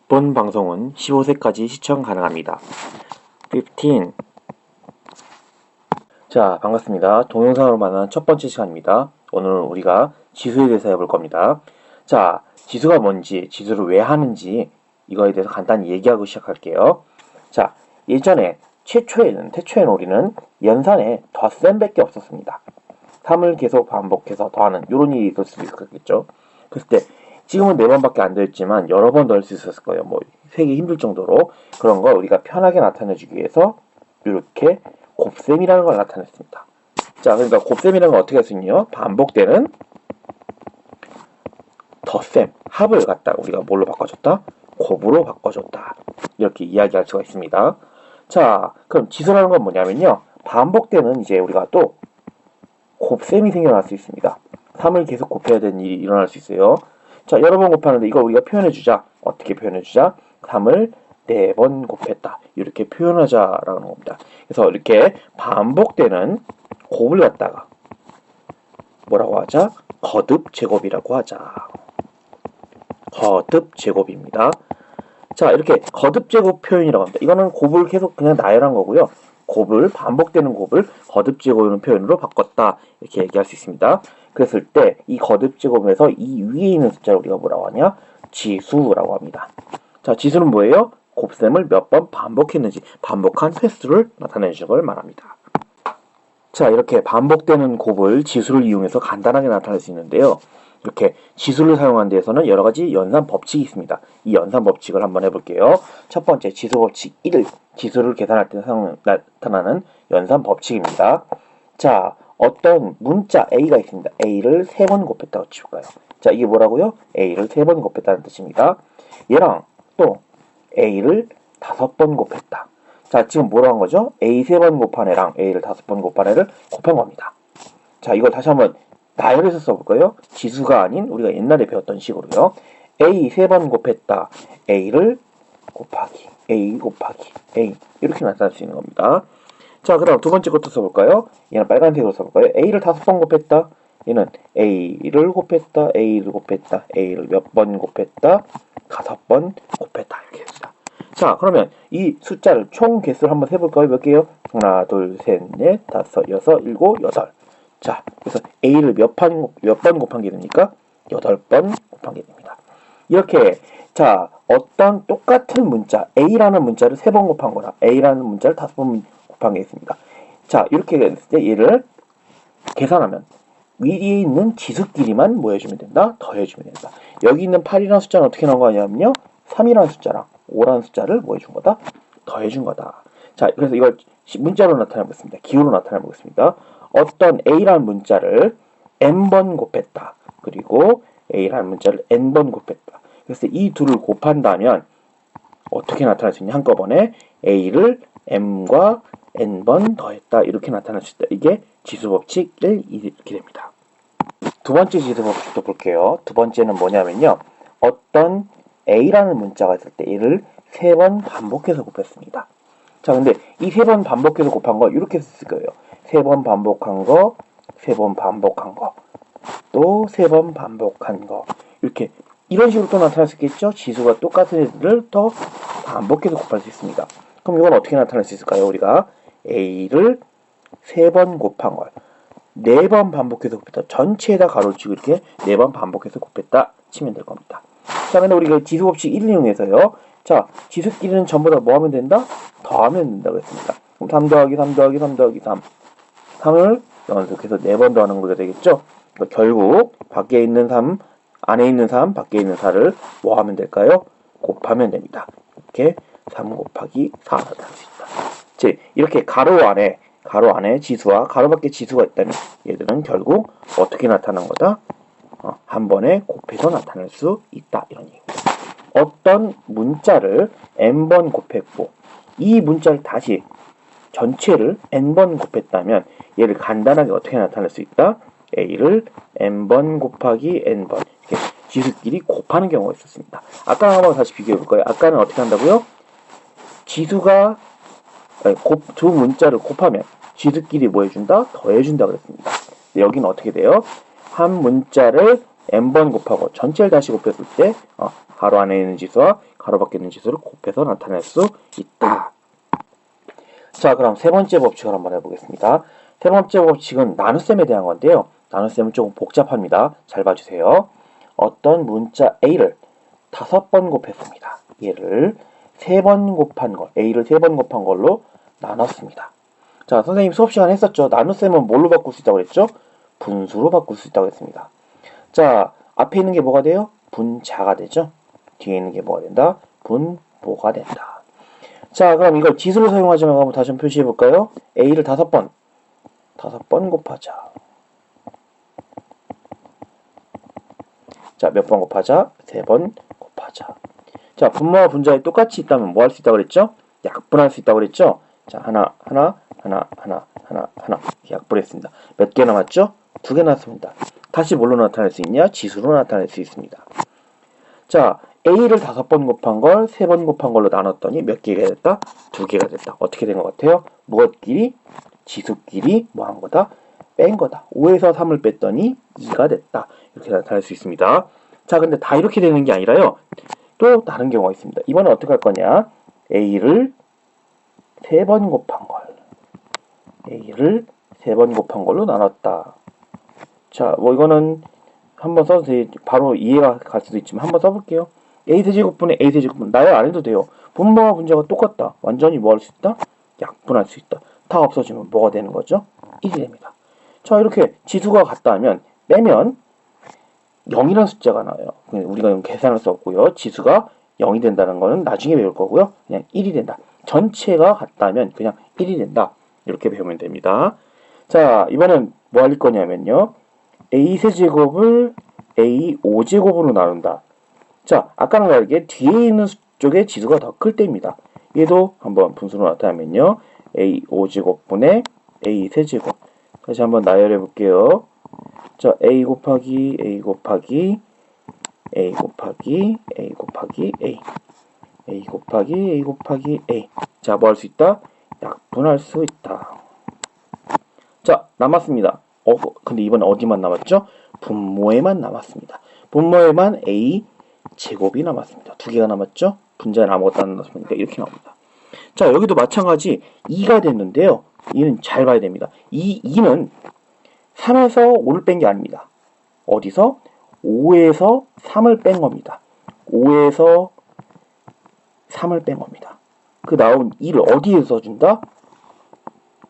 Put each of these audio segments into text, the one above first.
본 방송은 15세까지 시청 가능합니다. 15. 자, 반갑습니다. 동영상으로 만난 첫 번째 시간입니다. 오늘 우리가 지수에 대해서 해볼 겁니다. 자, 지수가 뭔지, 지수를 왜 하는지 이거에 대해서 간단히 얘기하고 시작할게요. 자, 예전에 태초에는 우리는 연산에 덧셈밖에 없었습니다. 3을 계속 반복해서 더하는 이런 일이 있을 수도 있겠죠. 그랬을 때 지금은 4번밖에 안 되었지만 여러 번 넣을 수 있었을 거예요. 뭐 세기 힘들 정도로. 그런 걸 우리가 편하게 나타내주기 위해서 이렇게 곱셈이라는 걸 나타냈습니다. 자, 그러니까 곱셈이라는 건 어떻게 할 수 있냐? 반복되는 덧셈, 합을 갖다 우리가 뭘로 바꿔줬다? 곱으로 바꿔줬다. 이렇게 이야기할 수가 있습니다. 자, 그럼 지수라는 건 뭐냐면요. 반복되는 이제 우리가 또 곱셈이 생겨날 수 있습니다. 3을 계속 곱해야 되는 일이 일어날 수 있어요. 자, 여러 번 곱하는데 이걸 우리가 표현해주자. 어떻게 표현해주자? 3을 4번 곱했다. 이렇게 표현하자라는 겁니다. 그래서 이렇게 반복되는 곱을 갖다가 뭐라고 하자? 거듭 제곱이라고 하자. 거듭 제곱입니다. 자, 이렇게 거듭 제곱 표현이라고 합니다. 이거는 곱을 계속 그냥 나열한 거고요. 곱을, 반복되는 곱을 거듭 제곱이라는 표현으로 바꿨다. 이렇게 얘기할 수 있습니다. 그랬을 때 이 거듭 제곱에서 이 위에 있는 숫자를 우리가 뭐라고 하냐? 지수라고 합니다. 자, 지수는 뭐예요? 곱셈을 몇 번 반복했는지, 반복한 횟수를 나타내주는 걸 말합니다. 자, 이렇게 반복되는 곱을 지수를 이용해서 간단하게 나타낼 수 있는데요. 이렇게 지수를 사용하는 데에서는 여러 가지 연산 법칙이 있습니다. 이 연산 법칙을 한번 해볼게요. 첫 번째, 지수 법칙 1. 지수를 계산할 때 나타나는 연산 법칙입니다. 자, 어떤 문자 A가 있습니다. A를 3번 곱했다고 치울까요? 자, 이게 뭐라고요? A를 3번 곱했다는 뜻입니다. 얘랑 또 A를 5번 곱했다. 자, 지금 뭐라고 한 거죠? A 3번 곱한 애랑 A를 5번 곱한 애를 곱한 겁니다. 자, 이걸 다시 한번 나열해서 써볼까요? 지수가 아닌 우리가 옛날에 배웠던 식으로요. A 3번 곱했다. A를 곱하기 A 곱하기 A 이렇게 나타날 수 있는 겁니다. 자, 그 다음 두 번째 것도 써볼까요? 얘는 빨간색으로 써볼까요? A를 5번 곱했다. 얘는 A를 곱했다. A를 곱했다. A를 몇 번 곱했다. 5번 곱했다. 이렇게 됩니다. 자, 그러면 이 숫자를 총 개수를 한번 세볼까요? 몇 개요? 하나, 둘, 셋, 넷, 다섯, 여섯, 일곱, 여덟. 자, 그래서 A를 몇 번 곱한 게 됩니까? 8번 곱한 게 됩니다. 이렇게, 자, 어떤 똑같은 문자, A라는 문자를 3번 곱한 거나 A라는 문자를 5번 곱한 게 있습니다. 자, 이렇게 됐을 때 얘를 계산하면 위에 있는 지수끼리만 뭐 해주면 된다? 더해주면 된다. 여기 있는 8이라는 숫자는 어떻게 나온 거냐면요. 3이라는 숫자랑 5라는 숫자를 뭐 해준 거다? 더해준 거다. 자, 그래서 이걸 문자로 나타내보겠습니다. 기호로 나타내보겠습니다. 어떤 A라는 문자를 n번 곱했다. 그리고 A라는 문자를 n번 곱했다. 그래서 이 둘을 곱한다면 어떻게 나타날 수 있냐? 한꺼번에 A를 m과 n번 더했다. 이렇게 나타날 수 있다. 이게 지수법칙 1 이렇게 됩니다. 두 번째 지수법칙도 볼게요. 두 번째는 뭐냐면요. 어떤 A라는 문자가 있을 때 얘를 3번 반복해서 곱했습니다. 자, 근데 이 3번 반복해서 곱한 거 이렇게 쓸 거예요. 3번 반복한 거, 3번 반복한 거, 또 3번 반복한 거. 이렇게 이런 식으로 또 나타날 수 있겠죠? 지수가 똑같은 애들을 더 반복해서 곱할 수 있습니다. 그럼 이건 어떻게 나타낼 수 있을까요? 우리가 A를 3번 곱한 걸 4번 반복해서 곱했다. 전체에다 가로를 치고 이렇게 4번 반복해서 곱했다 치면 될 겁니다. 자, 근데 우리가 지수법칙 1을 이용해서요. 자, 지수끼리는 전부 다 뭐 하면 된다? 더하면 된다고 했습니다. 그럼 3 더하기 3 더하기 3 더하기 3. 3을 연속해서 4번 더하는 거가 되겠죠? 그러니까 결국 밖에 있는 3, 안에 있는 3, 밖에 있는 4를 뭐 하면 될까요? 곱하면 됩니다. 이렇게 3 곱하기 4가 나타날 수 있다. 즉, 이렇게 가로 안에 지수와 가로 밖에 지수가 있다면 얘들은 결국 어떻게 나타난 거다? 한 번에 곱해서 나타낼 수 있다. 이런 얘기입니다. 어떤 문자를 n번 곱했고 이 문자를 다시 전체를 n번 곱했다면 얘를 간단하게 어떻게 나타낼 수 있다? A를 n번 곱하기 n번 이렇게 지수끼리 곱하는 경우가 있었습니다. 아까 한번 다시 비교해 볼까요? 아까는 어떻게 한다고요? 지수가 두 문자를 곱하면 지수끼리 뭐 해준다? 더해준다 그랬습니다. 여기는 어떻게 돼요? 한 문자를 n번 곱하고 전체를 다시 곱했을 때 가로 안에 있는 지수와 가로 밖에 있는 지수를 곱해서 나타낼 수 있다. 자, 그럼 세 번째 법칙을 한번 해보겠습니다. 세 번째 법칙은 나눗셈에 대한 건데요. 나눗셈은 조금 복잡합니다. 잘 봐주세요. 어떤 문자 A를 5번 곱했습니다. 얘를 3번 곱한 걸, A를 3번 곱한 걸로 나눴습니다. 자, 선생님 수업 시간에 했었죠. 나눗셈은 뭘로 바꿀 수 있다고 그랬죠? 분수로 바꿀 수 있다고 했습니다. 자, 앞에 있는 게 뭐가 돼요? 분자가 되죠. 뒤에 있는 게 뭐가 된다? 분모가 된다. 자, 그럼 이걸 지수를 사용하지 말고 한번 다시 한번 표시해 볼까요? A를 5번 곱하자. 자, 몇 번 곱하자? 3번 곱하자. 자, 분모와 분자에 똑같이 있다면 뭐 할 수 있다고 그랬죠? 약분할 수 있다고 그랬죠? 자, 하나 약분했습니다. 몇 개 남았죠? 2개 남았습니다. 다시 뭘로 나타낼 수 있냐? 지수로 나타낼 수 있습니다. 자, A를 5번 곱한 걸 3번 곱한 걸로 나눴더니 몇 개가 됐다? 2개가 됐다. 어떻게 된 것 같아요? 무엇끼리? 지수끼리 뭐 한 거다? 뺀 거다. 5에서 3을 뺐더니 2가 됐다. 이렇게 나타낼 수 있습니다. 자, 근데 다 이렇게 되는 게 아니라요. 또 다른 경우가 있습니다. 이번엔 어떻게 할 거냐? A를 3번 곱한 걸로 나눴다. 자, 뭐 이거는 한번 써도 바로 이해가 갈 수도 있지만 한번 써볼게요. A세제곱분의 A세제곱분 나열 안 해도 돼요. 분모와 분자가 똑같다. 완전히 뭐 할 수 있다? 약분할 수 있다. 다 없어지면 뭐가 되는 거죠? 1이 됩니다. 자, 이렇게 지수가 같다 하면 빼면 0이라는 숫자가 나와요. 우리가 계산할 수 없고요. 지수가 0이 된다는 거는 나중에 배울 거고요. 그냥 1이 된다. 전체가 같다면 그냥 1이 된다. 이렇게 배우면 됩니다. 자, 이번엔 뭐 할 거냐면요. A세제곱을 A5제곱으로 나눈다. 자, 아까랑 다르게 뒤에 있는 쪽의 지수가 더 클 때입니다. 얘도 한번 분수로 나타내면요. A5제곱분의 A세제곱. 다시 한번 나열해 볼게요. 자, A 곱하기 A 곱하기 A 곱하기 A 곱하기 A A 곱하기 A 곱하기 A. 자, 뭐 할 수 있다? 약분할 수 있다. 자, 남았습니다. 근데 이번에 어디만 남았죠? 분모에만 남았습니다. 분모에만 A 제곱이 남았습니다. 2개가 남았죠? 분자는 아무것도 안 남았으니까 이렇게 나옵니다. 자, 여기도 마찬가지 2가 됐는데요. 이는 잘 봐야 됩니다. 이 2는 3에서 5를 뺀 게 아닙니다. 어디서? 5에서 3을 뺀 겁니다. 5에서 3을 뺀 겁니다. 그 나온 2를 어디에 써준다?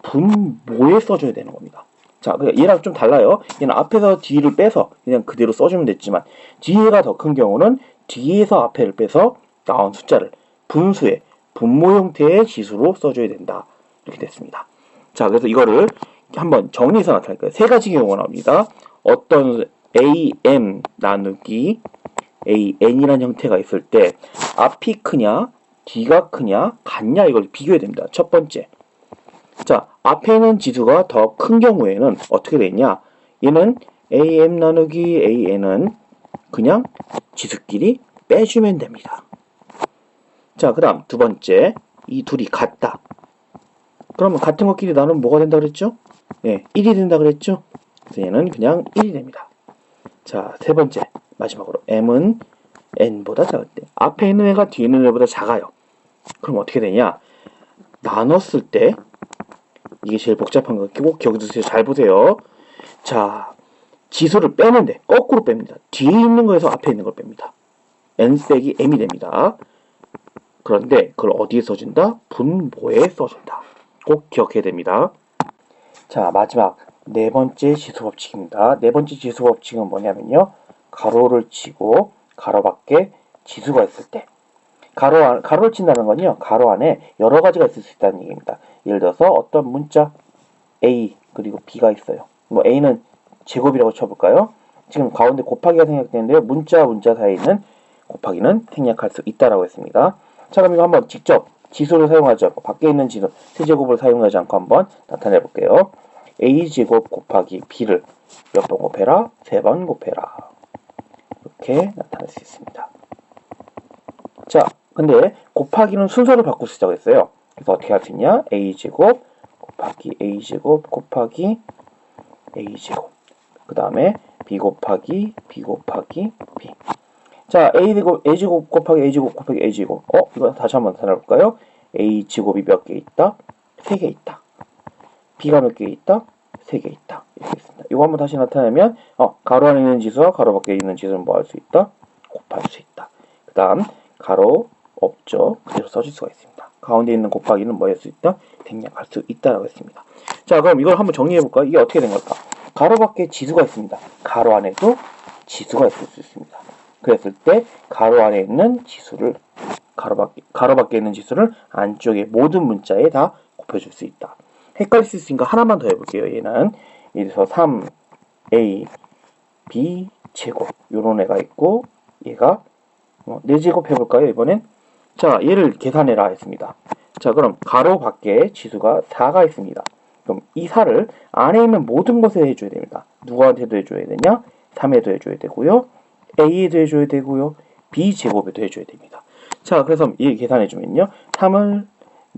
분모에 써줘야 되는 겁니다. 자, 얘랑 좀 달라요. 얘는 앞에서 뒤를 빼서 그냥 그대로 써주면 됐지만 뒤에가 더 큰 경우는 뒤에서 앞에를 빼서 나온 숫자를 분수의 분모 형태의 지수로 써줘야 된다. 이렇게 됐습니다. 자, 그래서 이거를 한번 정리해서 나타낼까요? 세 가지 경우가 나옵니다. 어떤 AM 나누기 AN이라는 형태가 있을 때 앞이 크냐, 뒤가 크냐, 같냐 이걸 비교해야 됩니다. 첫 번째. 자, 앞에 있는 지수가 더 큰 경우에는 어떻게 되냐? 얘는 AM 나누기 AN은 그냥 지수끼리 빼주면 됩니다. 자, 그 다음 두 번째. 이 둘이 같다. 그러면 같은 것끼리 나누면 뭐가 된다 그랬죠? 네, 1이 된다 그랬죠? 그래서 얘는 그냥 1이 됩니다. 자, 세 번째. 마지막으로 M은 N보다 작을 때. 앞에 있는 애가 뒤에 있는 애보다 작아요. 그럼 어떻게 되냐? 나눴을 때 이게 제일 복잡한 거 꼭 기억해두세요. 잘 보세요. 자, 지수를 빼는데 거꾸로 뺍니다. 뒤에 있는 거에서 앞에 있는 걸 뺍니다. N 빼기 M이 됩니다. 그런데 그걸 어디에 써준다? 분모에 써준다. 꼭 기억해야 됩니다. 자, 마지막 네 번째 지수 법칙입니다. 네 번째 지수 법칙은 뭐냐면요. 가로를 치고 가로 밖에 지수가 있을 때 가로를 친다는 건요. 가로 안에 여러 가지가 있을 수 있다는 얘기입니다. 예를 들어서 어떤 문자 A 그리고 B가 있어요. 뭐 A는 제곱이라고 쳐볼까요? 지금 가운데 곱하기가 생략되는데요. 문자 사이에 있는 곱하기는 생략할 수 있다라고 했습니다. 자, 그럼 이거 한번 직접 지수를 사용하지 않고 밖에 있는 지수 세제곱을 사용하지 않고 한번 나타내 볼게요. A제곱 곱하기 B를 몇 번 곱해라? 3번 곱해라. 이렇게 나타낼 수 있습니다. 자, 근데 곱하기는 순서를 바꿀 수 있다고 했어요. 그래서 어떻게 할 수 있냐? A제곱 곱하기 A제곱 곱하기 A제곱. 그 다음에 B 곱하기 B 곱하기 B. 자, a제곱 곱하기 a제곱 곱하기 a제곱. 이거 다시 한번 나타내볼까요? a제곱이 몇 개 있다? 3개 있다. b가 몇 개 있다? 3개 있다. 이렇게 있습니다. 이거 한번 다시 나타내면, 가로 안에 있는 지수와 가로 밖에 있는 지수는 뭐 할 수 있다? 곱할 수 있다. 그 다음, 가로 없죠. 그대로 써줄 수가 있습니다. 가운데 있는 곱하기는 뭐 할 수 있다? 생략할 수 있다라고 했습니다. 자, 그럼 이걸 한번 정리해볼까요? 이게 어떻게 된 걸까? 가로 밖에 지수가 있습니다. 가로 안에도 지수가 있을 수 있습니다. 그랬을 때 가로 안에 있는 지수를 가로 밖에 있는 지수를 안쪽에 모든 문자에 다 곱해줄 수 있다. 헷갈릴 수 있으니까 하나만 더 해볼게요. 얘는 여기서 3a b 제곱 요런 애가 있고 얘가 4제곱 해볼까요? 이번엔 자 얘를 계산해라 했습니다. 자 그럼 가로 밖에 지수가 4가 있습니다. 그럼 이 4를 안에 있는 모든 것에 해줘야 됩니다. 누구한테도 해줘야 되냐? 3에도 해줘야 되고요. a에도 해줘야 되고요. b제곱에도 해줘야 됩니다. 자 그래서 이 계산해주면요. 3을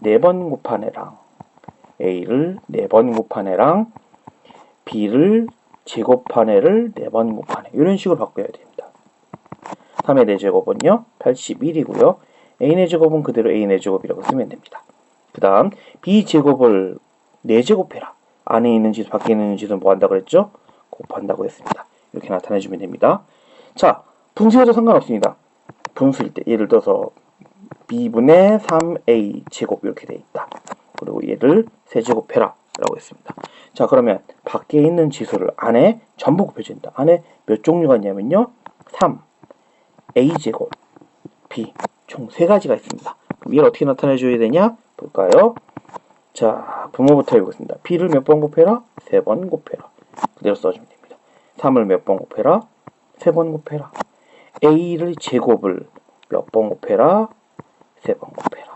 4번 곱한 애랑 a를 4번 곱한 애랑 b를 제곱한 애를 4번 곱한 애 이런 식으로 바꿔야 됩니다. 3의 4제곱은요 81이고요. a의 제곱은 그대로 a의 제곱이라고 쓰면 됩니다. 그 다음 b제곱을 4제곱해라. 안에 있는 지수 밖에 있는 지수는 뭐 한다고 그랬죠? 곱한다고 했습니다. 이렇게 나타내주면 됩니다. 자 분수해도 상관없습니다. 분수일 때 예를 들어서 b분의 3a 제곱 이렇게 돼 있다. 그리고 얘를 세제곱해라 라고 했습니다. 자 그러면 밖에 있는 지수를 안에 전부 곱해준다. 안에 몇 종류가 있냐면요. 3, a제곱, b 총 3가지가 있습니다. 그럼 이걸 어떻게 나타내줘야 되냐? 볼까요? 자 분모부터 해보겠습니다. b를 몇 번 곱해라? 3번 곱해라. 그대로 써주면 됩니다. 3을 몇 번 곱해라? 3번 곱해라. a를 제곱을 몇 번 곱해라? 3번 곱해라.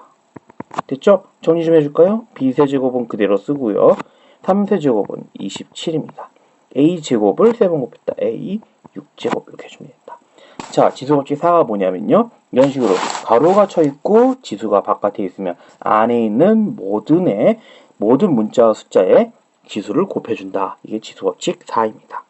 됐죠? 정리 좀 해줄까요? b세제곱은 그대로 쓰고요. 3세제곱은 27입니다. a제곱을 3번 곱했다. a 6제곱 이렇게 해주면 된다. 자, 지수법칙 4가 뭐냐면요. 이런 식으로 가로가 쳐있고 지수가 바깥에 있으면 안에 있는 모든 문자 숫자에 지수를 곱해준다. 이게 지수법칙 4입니다.